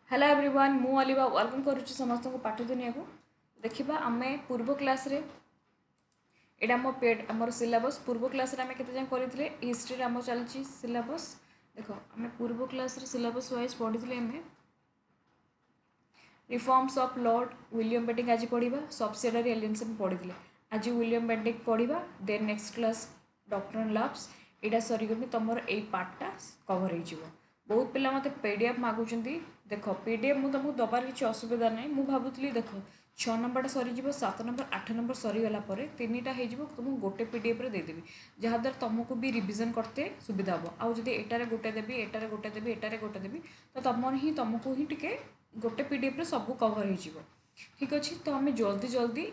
Hello everyone मु अलिबा welcome करुच्ची समस्त को पाठ दुनिया को देखा आम पूर्व क्लास रे एटा आम पेड आमर सिलेबस पूर्व क्लास रे आम केते जाय करथिले हिस्ट्री आम चलची सिलेबस देखो आम पूर्व क्लास रे सिलेबस वाइज पढ़ी आम reforms of lord William Bentinck आज पढ़ा सब्सिडारी एलियंस पढ़ी आज विलियम बेंटिक पढ़ा देन नेक्स्ट क्लास डॉक्टर लव्स यहाँ सरीगले तुम यही पार्टा कवर हो बहुत पिला मत पीडीएफ मागुंट देख पीडीएफ मुझे तुमको दबार किसी असुविधा ना मुझे भावुली देख 6 नंबर सरीज 7 नंबर 8 नंबर सरीगला तीन टा हो तुमको गोटे पीडीएफ रे देदेवी जहाँद्वारा तुमको भी रिविजन करते सुविधा हम आउ जब एटारे गोटे देवी एटारे गोटे देवी एटारे गोटे देवी तो तुमको ही टिके गोटे पीडीएफ रे सब कवर हो ठीक अच्छे तो आम जल्दी जल्दी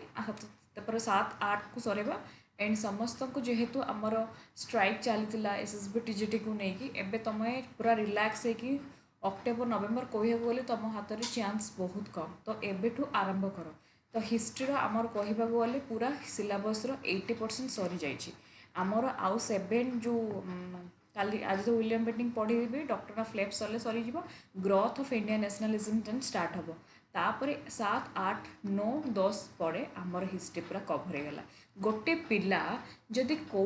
7-8 को सरेबा एंड समस्त को जेहेतु आमर स्ट्राइक चली एसएसबी टीजीटी को लेकिन एबे तुम पूरा रिलैक्स होगी अक्टोबर नवेम्बर कहू गले तुम हाथ में चांस बहुत कम तो एबेठू आरंभ कर तो हिस्ट्री आमर कहवा गले पूरा सिलेबस 80% सरी जाइए आमर आउ 7 जो काली आज तो विलियम बेंटिक पढ़ी डॉक्टर ऑफ लेफ्ट सरले सरीज growth of Indian nationalism then start हम तापर 7, 8, 9, 10 पर आमर हिस्ट्री पूरा कभर होगा गोटे पिला जदि कौ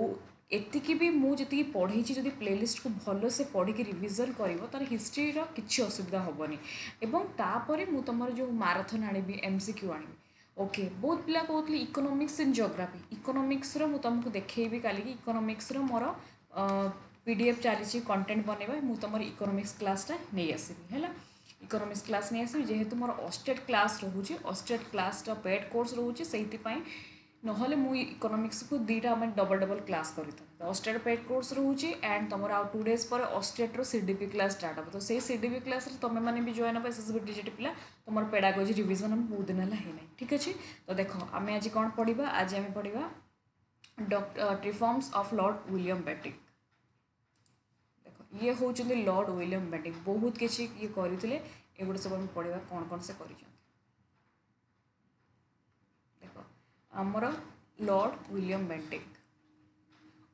एतिकी भी मुझे पढ़ी जदि प्लेलिस्ट को भल से पढ़ी रिविजन कर तार हिस्ट्री किसी असुविधा हेनी एवं तापर मु तुम जो माराथन आनी एमसीक्यू आनी ओके बहुत पिला कहते इकोनॉमिक्स एंड जियोग्राफी इकोनॉमिक्स रो तुमको देखी काली इकोनॉमिक्स रो मोर पीडीएफ चली कंटेंट बनवा मुझे तुम इकोनॉमिक्स क्लासटा नहीं आसबि है इकोनॉमिक्स क्लास नहीं आसबि जेहेतु मोर ऑस्टेट क्लास रोचे ऑस्टेट क्लास पेड कोर्स रोचे से नहले मु इकोनॉमिक्स को दीटा आम डबल डबल क्लास करता ऑस्टेट पेड कोर्स रोचे एंड तुम आउ 2 डेज पर ऑस्टेट रो सीडीपी क्लास स्टार्ट हम तो से सीडीपी क्लास तुम मैंने भी जॉइन हम एसएसबी टीजीटी पिला तुम पेडागोजी रिविजन हम बहुत दिन है ठीक अच्छे तो देख आम आज कौन पढ़ा आज आम पढ़ा reforms of lord William Bentinck ये हूँ लॉर्ड विलियम बेंटिक बहुत किसी ये करते एगुड़ा सब आम पढ़ा कौन से कर देख आमर लॉर्ड विलियम बेंटिक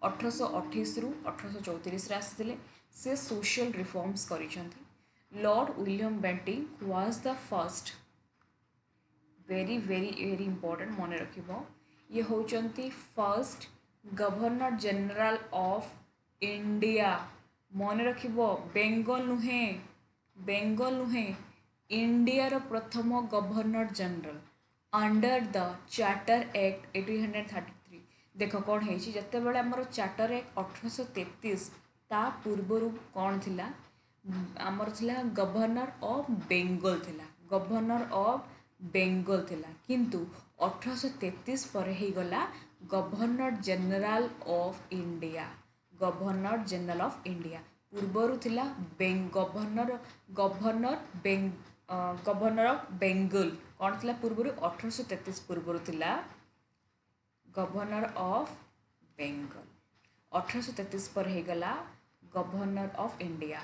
1828 रु 1834 आसते से सोशल रिफॉर्म्स करिसेंती Lord William Bentinck was the first very very very important मन रखिबो ये होचंती first governor general of India मन रखिबो बेंगल नुहे इंडिया रो प्रथम governor general under the charter act 1833 देख कौन है जिते बड़े आमर चार्टर एक्ट 1833 ता पूर्वर कौन थिला आमर थिला गवर्नर ऑफ बेंगल थिला गवर्नर ऑफ बेंगल थिला किंतु 1833 पर ही गला governor general of India governor general of India पूर्वर थिला गवर्नर ऑफ बेंगल कौन थिला पूर्वर 1833 पूर्वर थिला गवर्नर ऑफ बेंगल 1833 पर ही गला गवर्नर ऑफ इंडिया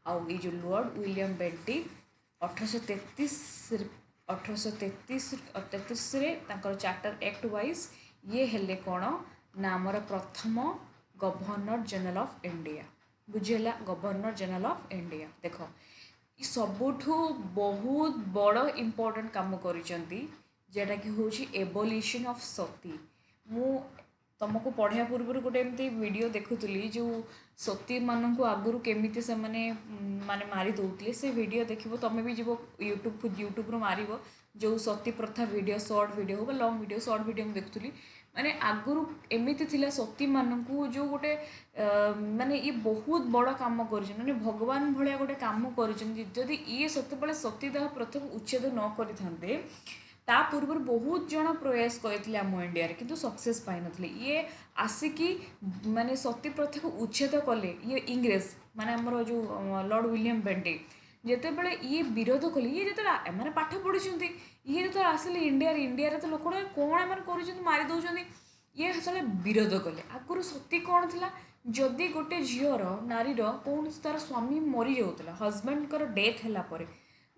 आउ ये जो लॉर्ड विलियम बेंटिक 1833 रे चार्टर एक्ट वाइज ये हेले कौन ना आमर प्रथम गवर्नर जनरल ऑफ इंडिया बुझेगा गवर्नर जनरल ऑफ इंडिया देख सबुठू बहुत बड़ इम्पोर्टेंट काम करा कि हूँ एबोलिशन ऑफ सती मु तुमको पढ़ा पूर्व गोटे एमती वीडियो देखुली जो सती मानू आगुरी केमी से माने मारी दौले से वीडियो देख तुम भी जीव यूट्यूब रू मार जो सती प्रथा वीडियो शॉर्ट वीडियो हो लॉन्ग वीडियो शॉर्ट वीडियो देखुली माने आगुरी एमती थिला सती मानू जो गोटे माने ये बहुत बड़ काम कर भगवान भाया गोटे काम करी ये सतबले सतीदाह प्रथा उच्छेद न करें ता पूर्व बहुत जन प्रयास करते आम इंडिया रे किंतु सक्सेस पाई नथिले ये आसिकी माने सती प्रथा को उच्छेद कले ये इंग्रेज माने हमर जो लॉर्ड विलियम बेंटिक जेते बळे ये विरोध कले ये जेते माने पाठ पढिसंती ये तो आसिले इंडिया रे तो लोक कोन एमन करूछन मारी दउछन ये हसले विरोध कले आगुरु सती कौन थिला जदि गोटे झीवर नारीर कौन तार स्वामी मरी जाउतला हजबैंड कर डेथ हैला परे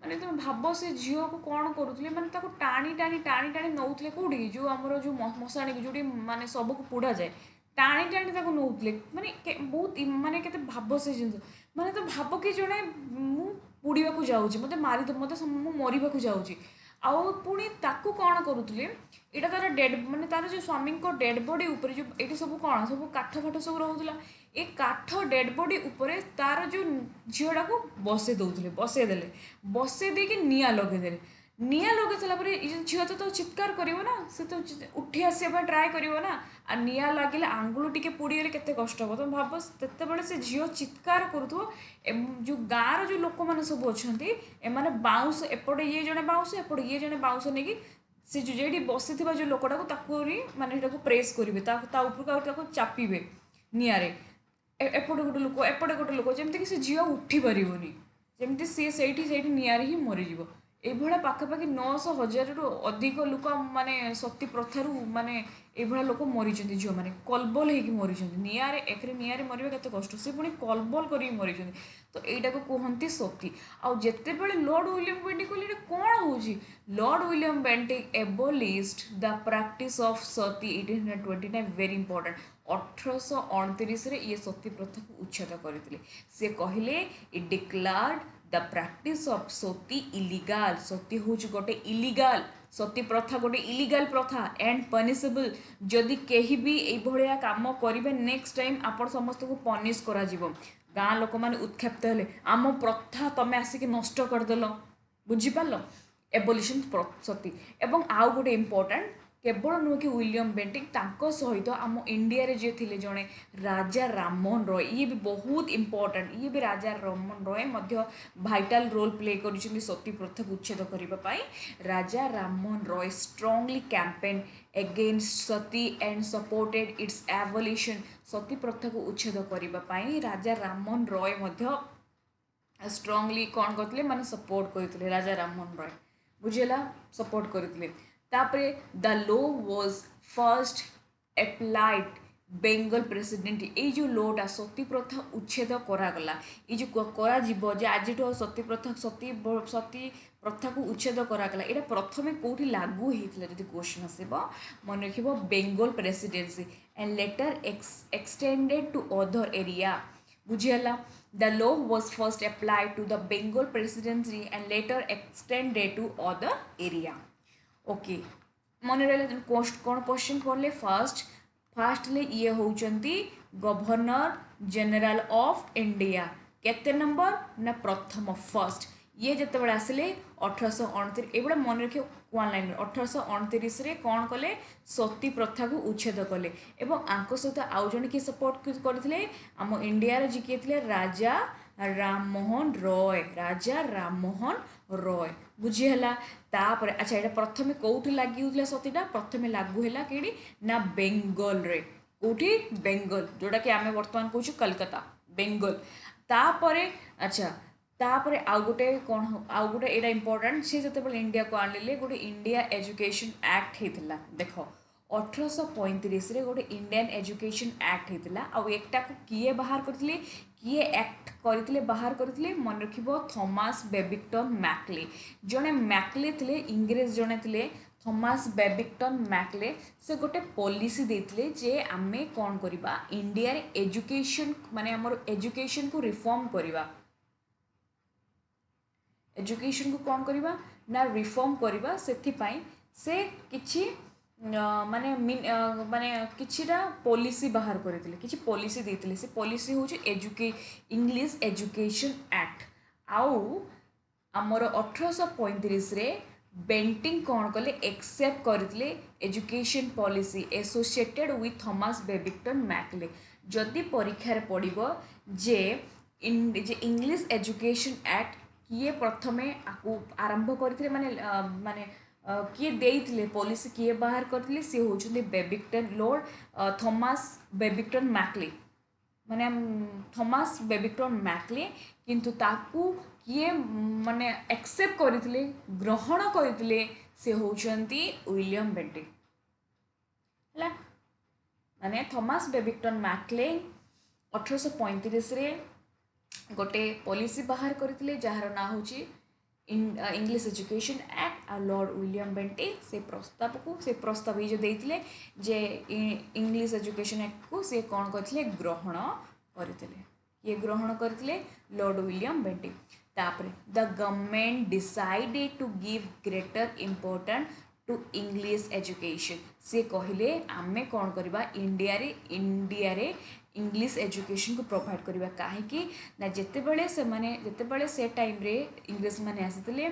माने तुम भाव से झील को कौन करुले माने टाणी टाणी टाणी टाणी नौले कौटी जो आमर जो मशाणी जो माने सबको पोड़ा जाए टाणी टाणी नौले माने बहुत माने केते भाव से जिन माने तो भाव कि जड़े ପୋଡ଼ିବାକୁ ଯାଉଛି ମୋତେ ମୁଁ ମରିବାକୁ ଯାଉଛି ଆଉ ପୁଣି ତାକୁ କ'ଣ କରୁଥିଲେ ଏଇଟା ତାର ମାନେ ତାର ଯେଉଁ ସ୍ୱାମୀଙ୍କ ଡେଡ୍ ବଡି ଉପରେ ଯେଉଁ ଏଇଠି ସବୁ କ'ଣ ସବୁ କାଠ ଫାଠ ସବୁ ରହୁଥିଲା ଏ କାଠ ଡେଡ୍ ବଡି ଉପରେ ତାର ଯେଉଁ ଝିଅଟାକୁ ବସେଇ ଦେଲେ ବସେଇ ଦେଇକି ନିଆଁ ଲଗେଇଦେଲେ ନିଆଁ ଲଗେଇ ସାରିଲା ପରେ ଏ ଝିଅ ତ ଚିତ୍କାର କରିବ ନା ସେ ତ ଉଠି ଆସିବା ପାଇଁ ଟ୍ରାଏ କରିବ ନା ଆଉ ନିଆଁ ଲାଗିଲେ ଆଙ୍ଗୁଳି ଟିକେ ପୋଡ଼ିଗଲେ କେତେ କଷ୍ଟ ହେବ ତମେ ଭାବ ସେତେବେଳେ ସେ ଝିଅ ଚିତ୍କାର କରୁଥିବ ଯେଉଁ ଗାଁର ଯେଉଁ ଲୋକମାନେ ସବୁ ଅଛନ୍ତି ଏମାନେ ବାଉଁଶ ଏପଟେ ଇଏ ଜଣେ ବାଉଁଶ ଏପଟେ ଇଏ ଜଣେ ବାଉଁଶ ନେଇକି ସେ ଯେଉଁଠି ବସିଥିବା ଯେଉଁ ଲୋକଟାକୁ ତାକୁ ମାନେ ସେଟାକୁ ପ୍ରେସ୍ କରିବେ ତା ଉପରକୁ ଆଉ ତାକୁ ଚାପିବେ ନିଆଁରେ ଏପଟେ ଗୋଟେ ଲୋକ ଏପଟେ ଗୋଟେ ଲୋକ ଯେମିତିକି ସେ ଝିଅ ଉଠି ପାରିବନି ଯେମିତି ସିଏ ସେଇଠି ନିଆଁରେ ହିଁ ମରିଯିବ এইভাবে পাখাপাখি 900,000ରୁ ଅଧିକ ଲୋକ ମାନେ ସତୀ ପ୍ରଥାରୁ ମାନେ এইଭଳିଆ ଲୋକ ମରିଛନ୍ତି ଝିଅମାନେ କଲବଲ ହେଇକି ମରିଛନ୍ତି ନିଆଁରେ ଏକରେ ନିଆଁରେ ମରିବା କେତେ କଷ୍ଟ ସେ ପୁଣି କଲବଲ କରିକି ମରିଛନ୍ତି ତ ଏଇଟାକୁ କୁହନ୍ତି ସତୀ ଆଉ ଯେତେବେଳେ ଲର୍ଡ ୱିଲିୟମ ବେଣ୍ଟିକ୍ କହିଲେ ଏଇଟା କ'ଣ ହେଉଛି Lord William Bentinck abolished the practice of sati 1829 very important 1829ରେ ଇଏ ସତୀ ପ୍ରଥାକୁ ଉଚ୍ଛେଦ କରିଥିଲେ ସେ କହିଲେ it declared the practice of sati illegal sati हूँ गोटे इलीगल सती प्रथा गोटे इलीगल प्रथा एंड पनिशेबल जदि कहीं भी ये काम करेंगे नेक्स्ट टाइम आपण समस्त को पनिश करा गाँ लोक मैंने उत्क्षेप्त हेले आम प्रथा तमें आसिक नष्ट करदेल बुझीपार एबोलिशन सती एवं आउ गोटे इम्पोर्टाट केवल नुह कि विलियम बेंटिक सहित आम इंडिया जे थे जड़े राजा राममोहन रॉय ये भी बहुत इम्पोर्टाट ये भी Raja Rammohan Roy vital role play कर सती प्रथा को उच्छेद करने Raja Rammohan Roy strongly campaign against sati and supported its evolution sati प्रथा को उच्छेद करने राजा राममोहन रॉय स्ट्रांगली कौन करते माने सपोर्ट करते राजा राममोहन रॉय बुझेगा सपोर्ट करते तापरे the law was first applied Bengal president ये जो लॉटा सती प्रथा उच्छेद करागला ये जो कर आज सती प्रथा सती प्रथा को उच्छेद करागला यहाँ प्रथम कौटी लागू होता है क्वेश्चन आसो मन रख Bengal presidency and later extended to other area बुझीगला the law was first applied to the Bengal presidency and later extended to other area okay मन रहा कौन क्वेश्चन पढ़ले फास्टली ये होचंती गवर्नर जनरल ऑफ इंडिया केते नंबर ना प्रथम फर्स्ट ये जिते बड़े आसिले 1829 ये मन रखिए वन लाइन 1829 कौन कले सती प्रथा को उच्छेद कले एवं आंक सहित आउ जन किए सपोर्ट करते आम इंडिया जी किए थे राजा राममोहन रॉय बुझीगला तापर अच्छा यहाँ प्रथम कौटी लगी होता सतीटा प्रथम लागू है कि ना बेंगल रे कौटी बेंगल जोटा कि आम बर्तमान कौच कलकत्ता बेंगल तापर अच्छा तापर आउ गोटे कौन आउ गोटे यहाँ इम्पोर्टाट सी जो इंडिया को आनिले गोटे इंडिया एजुकेशन एक्ट होता देख 1835 गोटे इंडियन एजुकेशन एक्ट होता आउ एकटा को किए बाहर करते किए एक्ट करते बाहर करते मन रख थॉमस बेबिंगटन मैकले जड़े मैकले थे इंग्रेज जड़े थे थॉमस बेबिंगटन मैकले से गोटे पॉलिसी देते जे आमे कौन करवा इंडिया एजुकेशन माने हमर एजुकेशन को रिफॉर्म करवा एजुकेशन को कौन करवा ना रिफॉर्म करवा से किछि माने माने किछिटा पॉलिसी बाहर करते किछि पॉलिसी देते से पॉलिसी हूँ इंग्लिश एजुकेशन एक्ट आउ आमर 1835 रे बेंटिंग कौन कले एक्सेप्ट करते education policy associated with Thomas Babington McClay जदि परीक्षार पड़ो जे इंग्लिश एजुकेशन एक्ट किए प्रथमे आरंभ करते माने माने किए देइथिले पॉलिसी किए बाहर करथिले से होचुंदी Babington Lord Thomas Babington Macaulay माने थॉमस बेबिंगटन मैकले किंतु ताकू किए माने एक्सेप्ट करथिले ग्रहण करथिले से होचुंदी विलियम बेंटिक हला माने थॉमस बेबिंगटन मैकले 1835 रे गोटे पॉलिसी बाहर करथिले जार ना होची इंग्लिश एजुकेशन एक्ट आ लॉर्ड विलियम बेंटिक से प्रस्ताव ये जो देते जे इंग्लिश एजुकेशन एक्ट को से कौन करते ग्रहण करते ये ग्रहण करते लॉर्ड विलियम बेंटिक तापर the government decided to give greater important to English education से कहले आमे कौन करवा इंडिया रे इंग्लिश एजुकेशन को प्रोवाइड करवा कहीं ना जितेबले से टाइम रे इंग्लिश माने आसीथिले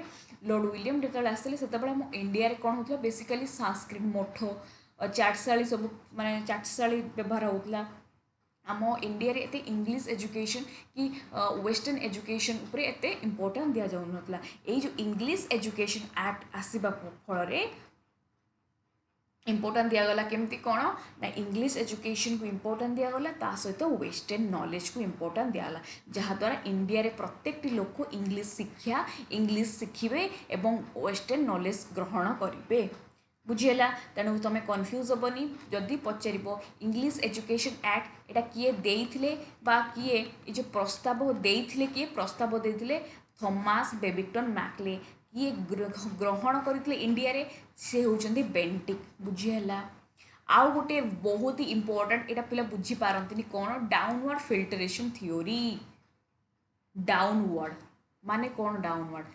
लॉर्ड विलियम जेतेबेले आसीथिले सेतेबेले हम इंडिया रे कौन होतला बेसिकली संस्कृत मठ चाटशाली सब माने चाटशाली व्यवहार होतला आम इंडिया रे एते इंग्लिश एजुकेशन कि वेस्टर्न एजुकेशन उपरे एते इम्पोर्टेंस दिया जाउ नतला ए जो इंग्लिश एजुकेशन एक्ट आसीबा फल रे इम्पोर्टेंस दिगला केमती कौन ना इंग्लिश एजुकेशन को इम्पोर्टेंस दिगला ता सहित वेस्टर्न नॉलेज को इम्पोर्टेंस दिगला जहाँद्वारा इंडिया रे प्रत्येक लोक इंग्लिश शिक्षा इंग्लिश शिखिबे एवं वेस्टर्न नॉलेज ग्रहण करेंगे बुझीगला तेणु तुम कन्फ्यूज हेबनी जदि पचार इंग्लिश एजुकेशन एक्ट एटा किए देइथिले बा किए जो प्रस्ताव देइथिले किए प्रस्ताव देइथिले थॉमस बेबिंगटन मैकले किए ग्रहण करते इंडिया रे से होचंदी बेंटिक बुझीगला आउ गोटे बहुत ही इंपोर्टेंट एटा पिला बुझी पारंतिनी कौन डाउनवर्ड फिल्टरेशन थ्योरी डाउनवर्ड माने कौन डाउनवर्ड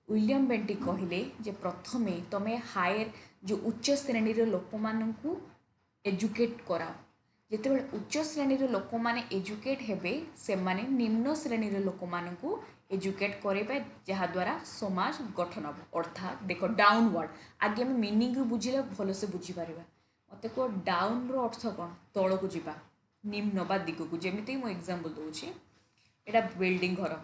विलियम बेंटिक कहले जे प्रथमे तमे हायर जो उच्च श्रेणी लोक मानू एजुकेट कराओ जिते उच्च श्रेणी लोक मैंने एजुकेट हेबे से माने निम्न श्रेणी लोक मानू एजुकेट करेबे जहाँद्वारा समाज गठन हम अर्थात देख डाउनवर्ड आगे आम मीनिंग बुझिले भल से बुझीपर मत कह डाउन रो अर्थ कौन तल को जीवा निम्न बा दिग को जमी मुझे एग्जांपल दूसरी एटा बिल्डिंग घर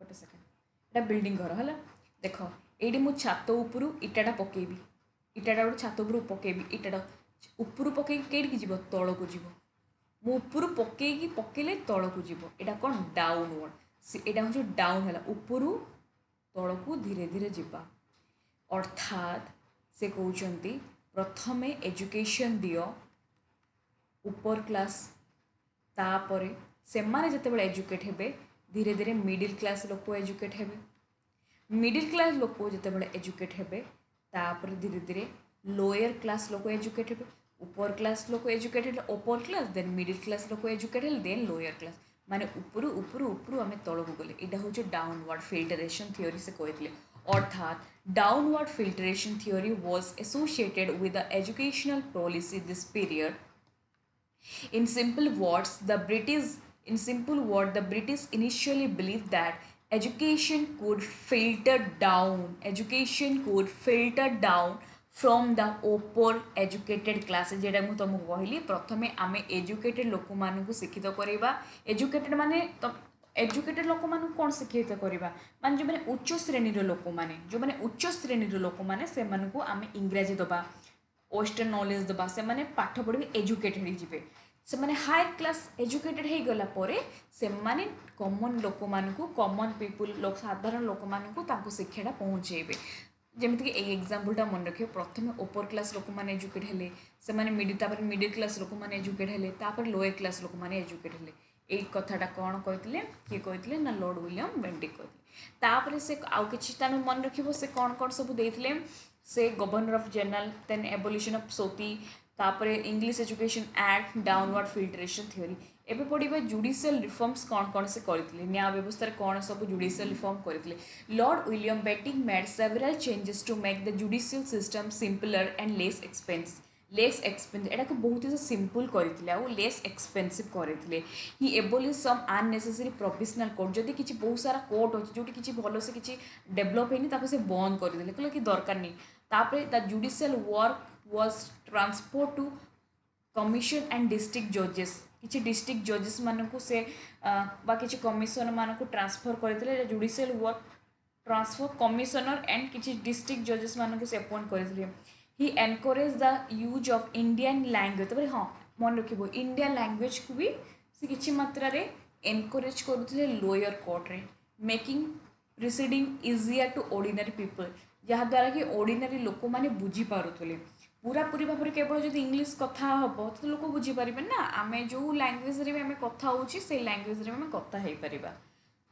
गोटे सेकेंड एटा बिल्डिंग घर है देख ये मुझे छात उपरू इटाटा पकेबी इटाटा गोटे छात उपरू पकेबी इटाटा उपरू पकई कई जीव तल को जीव मु उपरू पकईकी पकेले तल को जीव एटा कौन डाउनवर्ड एटा हूँ डाउन है उपरू तल को धीरे धीरे जीवा अर्थात से कहते प्रथमे एजुकेशन दियो ऊपर क्लास तापर से माने जितेबाला एजुकेट हेबे धीरे धीरे मिडिल क्लास लोक एजुकेट हेबे मिडिल क्लास लोक जितेबाला एजुकेट हेबे तापर धीरे धीरे लोअर क्लास लोक एजुकेट हेबे ऊपर क्लास लोक एजुकेट हेले ऊपर क्लास देन मिडिल क्लास लोक एजुकेट हेले देन लोअर क्लास माने उपरू उपरू उपरू आम तल को गले यहाँ हूँ डाउनवर्ड फिल्टरेशन थ्योरी से कहते अर्थात downward filtration theory was associated with the educational policy this period In simple words, the British initially believed that education could filter down from the upper educated classes जेटा मुझे तुमको कहली प्रथमे आम educated लोक मानू शिक्षित करवा एजुकेटेड माने एजुकेटेड लोक मानू कौन शिक्षित करवा माने जो मैंने उच्च श्रेणी लोक मैंने जो मैंने उच्च श्रेणी लोक मैंने से आम इंग्राजी दबा वेस्टर्न नॉलेज दबा से माने पाठ पढ़ी एजुकेटेड जीवे से माने हायर क्लास एजुकेटेड हो गला परे से माने कॉमन लोक मानू कॉमन पीपुल लोक साधारण लोक मानू शिक्षाटा पहुँचेबे जमीक एग्जाम्पलटा मन रखिए प्रथम ओपर क्लास लोक मैंने एजुकेट हेले से मिडिल क्लास लोक मैंने एजुकेट हेले लोअर क्लास लोक मैंने एजुकेट हेले ये कथाटा कौन कहते किए कहते ना लॉर्ड विलियम बेंटिक कहते से आउ कि मन रखिए से कौन कौन सब देते से governor of general then abolition of sati तापर English education act downward filtration theory एवं पढ़ा जुडिशियल रिफॉर्म्स कौन कौन से करते न्याय व्यवस्था कौन सब जुडिशियल रिफॉर्म करते lord William Bentinck made several changes to make the judicial system simpler and less expensive एटा को बहुत ही सिंपल करते लेस एक्सपेंसिव करते ही abolish some unnecessary provisional code जदि किसी बहुत सारा कोर्ट अच्छे जो किसी भल से किसी डेभलप होनी से बंद करदे कहले कि दरकार नहीं तापर the judicial work was transfer to commission and district जजेस किसी डिस्ट्रिक्ट जजेस मानू से किसी कमिशनर मानू ट्रांसफर करते judicial work transfer commissioner and किसी डिस्ट्रिक्ट जजेस मानू से अपॉइंट करते ही encourage the use of Indian language तब हाँ मन रखिए इंडियन लैंग्वेज को भी से किसी मात्रा रे एनकरेज करते लोअर कोर्ट रे making proceeding easier to ordinary people जहाँद्वारा कि ऑर्डिनरी लोक मैंने बुझीपारे पूरा पूरी भाव में केवल जो इंग्लिश कथा हम तो लोक बुझीपारे ना आम जो लैंग्वेज रे आम कथा से लैंग्वेज रे आम कथा हो पार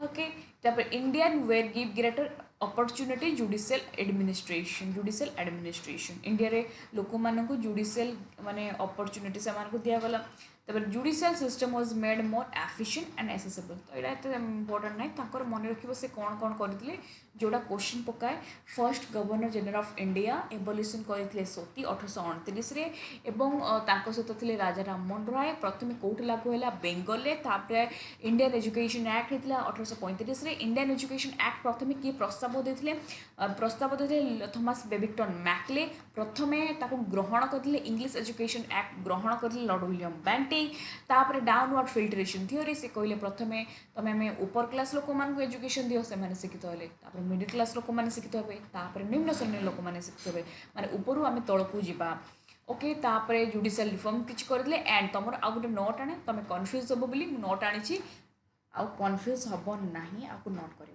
ओके तापर Indian wear give greater opportunity judicial administration India रे लोक मानक जुडिशियल माने अपॉर्चुनिटी से दिगला तापर judicial system was made more efficient and accessible. तो यहाँ एत इम्पोर्टाट ना ताकर मन रखिए से कौन कौन करते जोड़ा क्वेश्चन पकाए। First governor general of India abolition करते सती 1829 सहित थे राजा राममोहन राय। प्रथम कौट लागू है बेंगल तापर इंडियन एजुकेशन एक्ट होता 1835। इंडियन एजुकेशन एक्ट प्रथम किए प्रस्ताव देते थॉमस बेबिंगटन मैकले। प्रथम ग्रहण करते इंग्लिश एजुकेशन एक्ट ग्रहण करते लॉर्ड विलियम बेंटिक। तापर डाउनवर्ड फिल्ट्रेशन थ्योरी से कहले प्रथम तुम आम ऊपर क्लास लोक मान एजुकेशन दियो से शिक्षित हेले तापर मिडिल क्लास लोक मैंने शिक्षित हे तापर निम्न श्रेणी लोक मैंने शिक्षित हे माने ऊपर आम तलकू जावा। ओके तापर जुडिशियल रिफॉर्म किसी करते एंड तुम आउ गोटे नोट आने तुम कन्फ्यूज हम बोली नोट आनी आउ कन्फ्यूज हम ना आपको नोट कर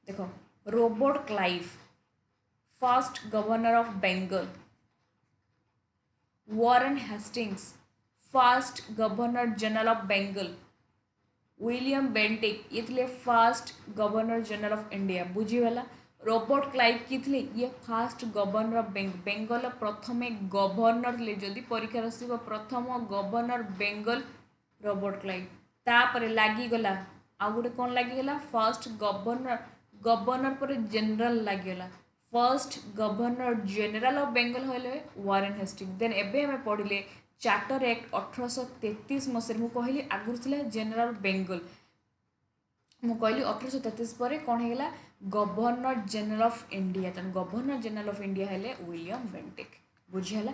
देखो। Robert Clive first governor of Bengal. Warren Hastings first governor general of Bengal. William Bentinck ये थे first governor general of India बुझीगला। रॉबर्ट क्लाइव किए थे ये फास्ट गवर्नर ऑफ बेंगल प्रथम गवर्नर थे जदि परीक्षा आसो प्रथम गवर्नर बेंगल रॉबर्ट क्लाइव। तापर लगिगला आउ गोटे कौन लगिगला फर्स्ट गवर्नर पर जनरल लगिगला first governor general of Bengal होले वॉरेन हेस्टिंग। देन एबे हमें पढ़िले चार्टर एक्ट 1833 मसीह मुझे कहली आगुरी थी जनरल बेंगल मुझे कहली 1833 पर कौन होगा governor general of India Tenali governor general of India हेले विलियम बेंटिक बुझीगला।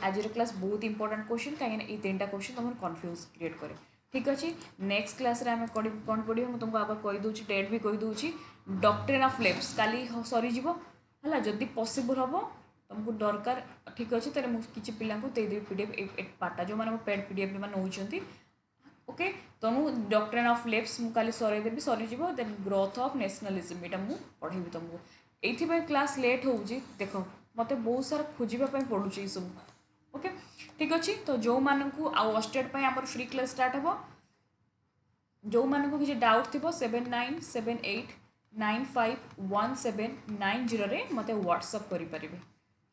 आज क्लास बहुत इंपोर्टेंट क्वेश्चन कहीं तीन टा क्वेश्चन तुम कन्फ्यूज क्रिएट करे ठीक अच्छे। नेक्स्ट क्लास रे आम कौन पढ़े मुझे तुमको आगे कहीदे डेट भी कहीदे डॉक्ट्रिन ऑफ लेफ्ट काली सरीज है जदि पॉसिबल हम तुमको दरकार ठीक अच्छे तेरे मुझे किसी पिला देदेवी पीडीएफ पार्टा जो मैंने पेड पीडीएफ नौकरी ओके तेणु डॉक्ट्रिन ऑफ लेफ्ट मुझे काली सरेदेवी सरीज देन ग्रोथ ऑफ नेशनलिज्म यहाँ मुझे पढ़ेबी तुमको ये क्लास लेट हो देख मत बहुत सारा खोजापी पड़ुचे सब ओके ठीक अच्छे। तो जो मानू आस्टेड आम फ्री क्लास स्टार्ट हो जो मानू किसी डाउट थी 7978951790 मत व्हाट्सअप करें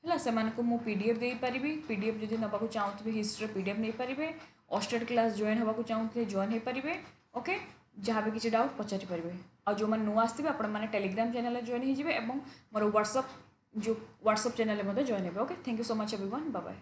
है से मु पीडीएफ दे पारि पीडीएफ जब नाक चाहूबे हिस्ट्री पीडीएफ नहीं पारे ऑस्टेड क्लास जॉइन होगा चाहते जॉइन हो पारे ओके जहाँ भी किसी डाउट पचारि पारे और जो मैंने नुआ आसते आपने टेलीग्राम चैनल जॉइन हो मोर व्हाट्सअप जो व्हाट्सअप चैनल जॉइन हो okay thank you so much everyone bye bye.